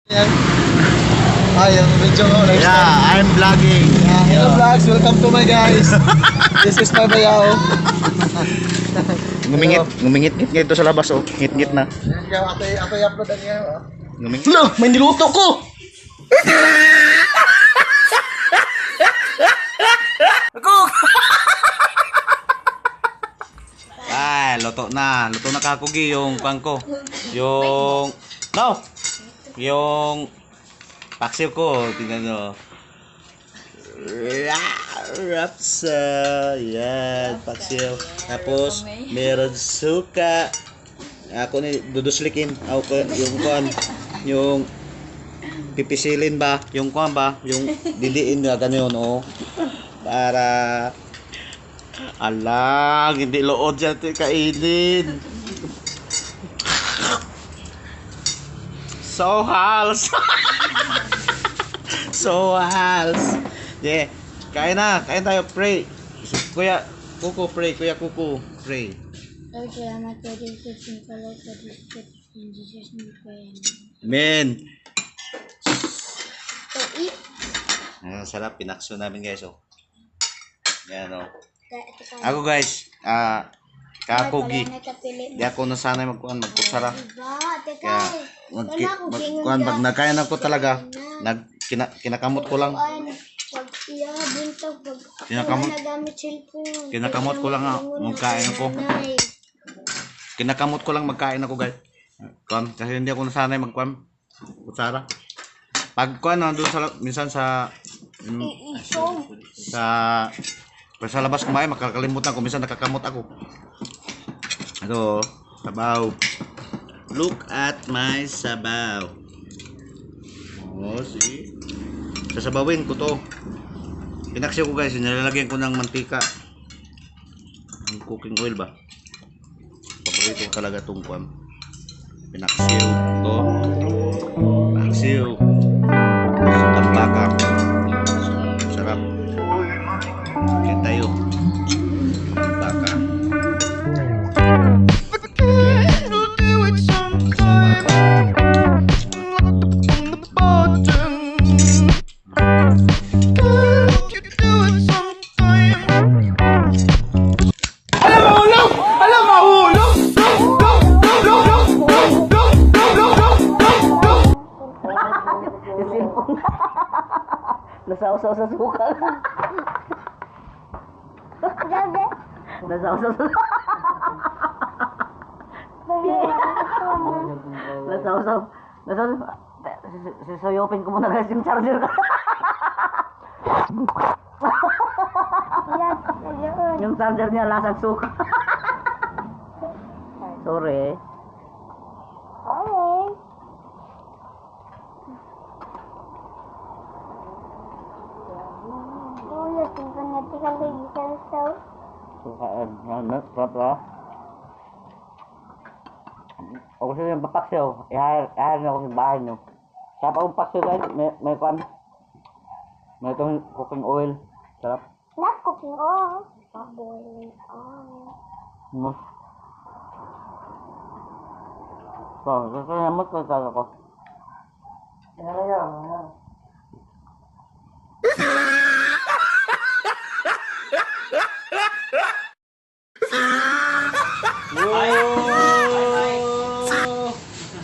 Yan. Ayan, medyo lifestyle. Yeah, I'm vlogging. Hello vlogs, welcome to my guys. This is my bayao. Ngumingit-ngit ito sa labas, oh. Ngit-ngit na. Ako i-upload niya. Ngumingit. Lo, may niluto ko. Ay, luto na. Luto na kakugi yung pangko. Yung yung paksiw ko, tingnan nyo. Rapsa. Yan, paksiw. Tapos, meron suka. Ako ni duduslikin. Ako, yung kuan. Yung pipisilin ba? Yung kuan ba? Yung didiin na ganyan, oh. Para alang, hindi lood dyan ito kainin. So hals. So hals. Yeah. Kain na. Kain tayo. Pray. Kuya Kuko, pray. Kuya Kuko, pray. Lord, salamat po din sa simple sa discipline. In Jesus' name, pray. Amen. So, eat. Ang sarap. Pinakso namin guys, oh. Yan, oh. Ito ka. Ako guys, kakugi. Di ako nasanay magkutsara. Diba? Teka. Kaya pag nakain ako talaga, kinakamot ko lang. Pag iyahabin to, pag Kinakamot. nagamit cellphone. Kinakamot ko lang magkain ako. Kinakamot ko lang magkain ako guys. Kasi hindi ako nasanay kutsara. Pag nandun sa minsan sa labas kumain, makakalimutan ko. Minsan nakakamot ako. Ito, sabaw. Look at my sabaw. Oh, see? Sasabawin ko to. Pinaksiw ko guys, nilalagyan ko ng mantika. Ang cooking oil ba? Paborito ko talaga itong kuwan. Pinaksiw to. Pinaksiw. Tambaka. Sarap. Kaya tayo. Tambaka. Nasausaw sa suka. Grabe. Nasausaw sa Nasausaw. Sisuyopin ko muna guys yung charger ko. Yung charger niya lasang suka. Sorry. Okay. Oh, simpan natin ka lagi sa saw. Suka, sarap ba? Ako siya yung papaksiw. I-hire na ako sa bahay nyo. Sarap akong paksiw guys. May kwan. May itong cooking oil. Sarap. Not cooking oil. Boiling oil. So, kasi namot ko talaga ko.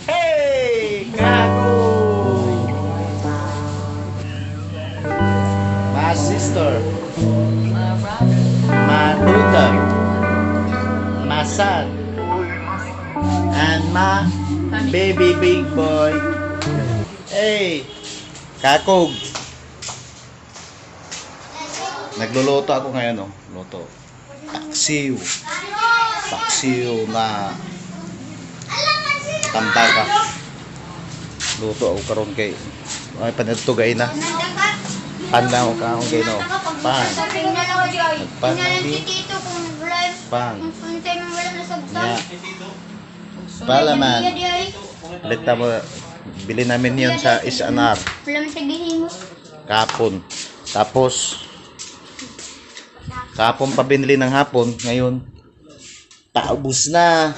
Hey, Gago! My sister, my daughter, my son, and my baby big boy. Hey, Kakog. Nagluluto ako ngayon, oh. Luto. Paksiw. Paksiw na tambaka. Luto ako karon kay ay panagtugay na. Pan na ako kaon kay no. Pan. Pan. Pan. Yeah. Palaman. Balik mo. Bili namin yun sa SNR. Kapon. Tapos kapon pa binili ng hapon. Ngayon paubos na.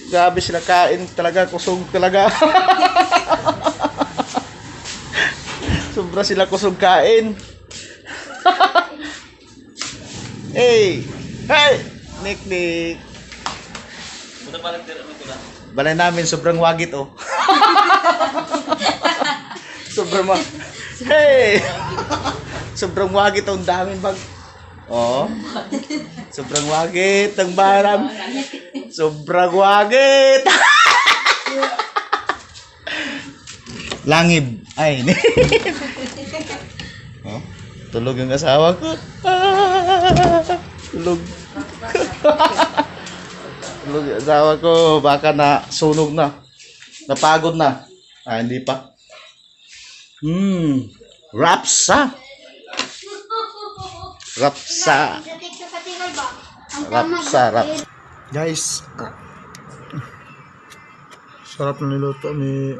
Grabe sila kain talaga. Kusog talaga. Sobra sila kusog kain. Hey! Hey! Nick. Balay namin, sobrang wagit oh. Hey! Sobrang wagit oh, ang daming bag. Oh. Sobrang wagit ang baram. Sobrang wagit. Langib. Ay. Oh, tulog yung asawa ko. Tulog. Tulog yung asawa ko. Baka na sunog na. Napagod na. Ah, hindi pa. Rapsa. Rapsa. Guys, sarap na niluto ni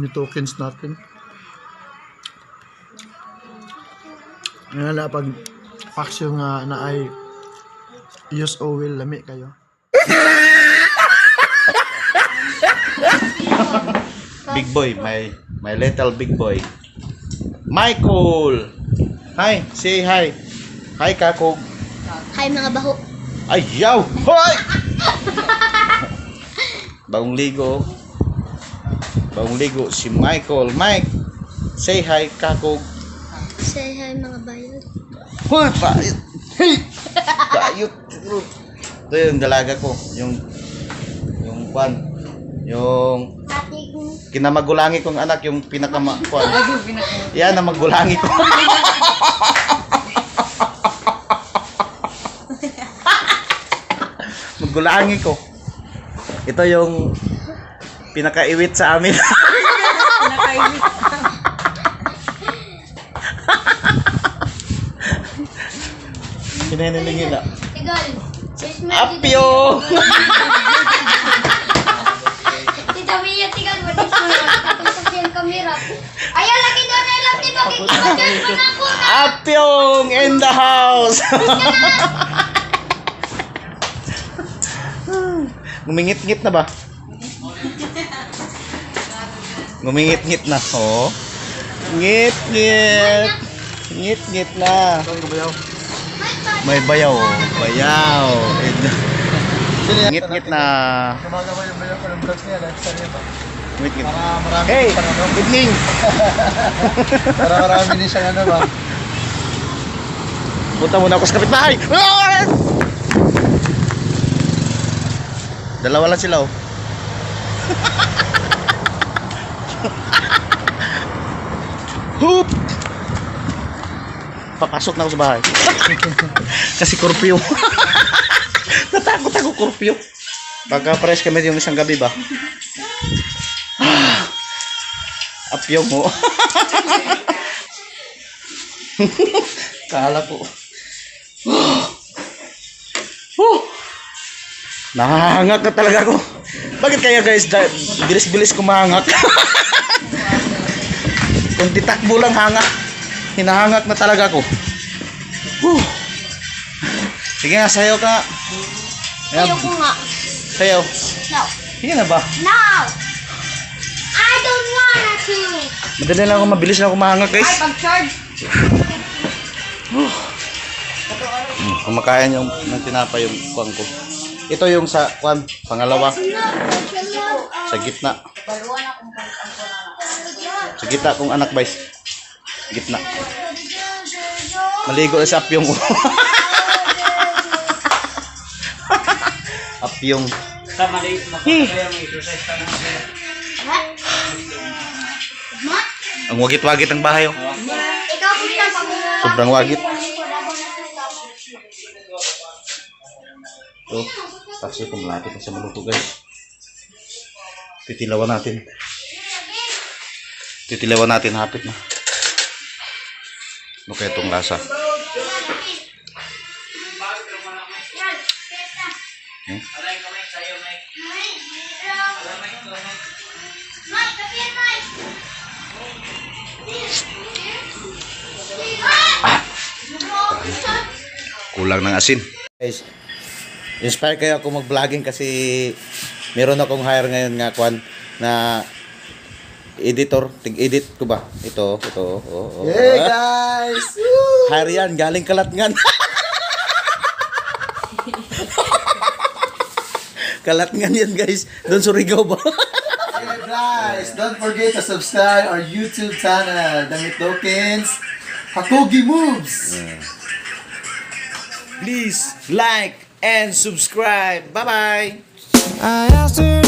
Tokens natin. Nga pag paksyo nga na ay use oil, lami kayo. Big boy, my little big boy. Michael. Hi, say hi. Hi, Kakog. Hi mga baho. Ayaw! Hoy! Bagong ligo. Bagong ligo si Michael. Mike, say hi, Kakog. Say hi mga bayot. Hoy, bayot! Hey! Bayot! Ito yung dalaga ko. Yung kwan. Yung Ating kinamagulangi kong anak. Yung kwan. Yan ang magulangi ko. Magulangi ko. Ito yung pinakaiwit sa amin. Nakaiwit. Hinahiniligin na. Tigal. Apyo! Tita Mia, tigal. Walis mo na. Katungkot yung kamera. Ayaw, lagi doon na ilang di makikita mo na ako. Apyong in the house! Ngumingit-ngit na ba? Ngumingit-ngit na. Oh. Ngit-ngit. Ngit-ngit na. May bayaw. Bayaw. Ngit-ngit na. Gumagawa yung bayan ko ng vlogs niya, lifestyle niya ba? Ngit-ngit. Para marami Hey! pa ano? Evening! Para marami din siyang ano ba? Punta muna ako sa kapitbahay. Dalawa lang sila oh. Hoop! Papasok na ako sa bahay. Kasi kurpyo. Natakot ako kurpyo. Pagka-press kami yung isang gabi ba? Apyo mo. Kala ko. Nahahangak na talaga ako. Bakit kaya guys, bilis-bilis ko mahangak? Kung titakbo lang hangak, hinahangak na talaga ako. Sige nga, sayaw ka. Ayaw ko nga. Sayaw. No. Sige na ba? No! I don't wanna to! Madali lang ako, mabilis lang ako mahangak guys. Ay, pag-charge. Kumakain yung tinapay yung kuwan ko. Ito yung sa kuwan, pangalawa. Sa gitna. Sa gitna kong anak guys. Gitna. Maligo sa apyong ko. Apyong. Ang wagit-wagit ng bahay oh. Ikaw po siya pag Sobrang wagit. So, tapos kung malapit na siya maluto guys. Titilawan natin. Titilawan natin, hapit na. Ano kaya itong lasa? Hmm? Kulang ng asin. Guys, inspire kayo ako mag-vlogging kasi meron akong hire ngayon nga kwan na editor, tig-edit ko ba? Ito. Hey guys! Woo! Hire yan, galing Kalatngan. Kalatngan yan guys, doon Surigao ba? Hey guys, don't forget to subscribe our YouTube channel, Damit Tokens, Hakogi Moves! Please like and subscribe. Bye-bye. I asked her